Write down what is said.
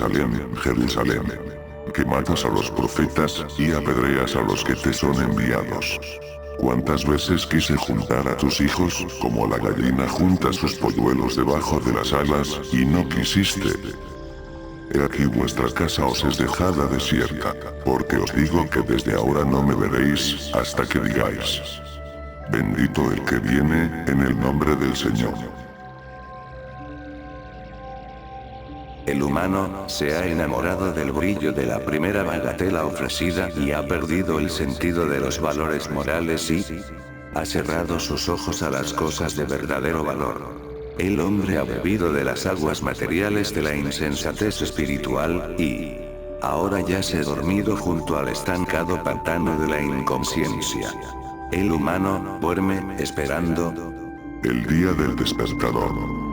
Jerusalén, Jerusalén, que matas a los profetas y apedreas a los que te son enviados. ¿Cuántas veces quise juntar a tus hijos, como la gallina junta sus polluelos debajo de las alas, y no quisiste? He aquí vuestra casa os es dejada desierta, porque os digo que desde ahora no me veréis, hasta que digáis: bendito el que viene en el nombre del Señor. El humano se ha enamorado del brillo de la primera bagatela ofrecida y ha perdido el sentido de los valores morales y ha cerrado sus ojos a las cosas de verdadero valor. El hombre ha bebido de las aguas materiales de la insensatez espiritual y ahora yace dormido junto al estancado pantano de la inconsciencia. El humano duerme esperando el día del despertador.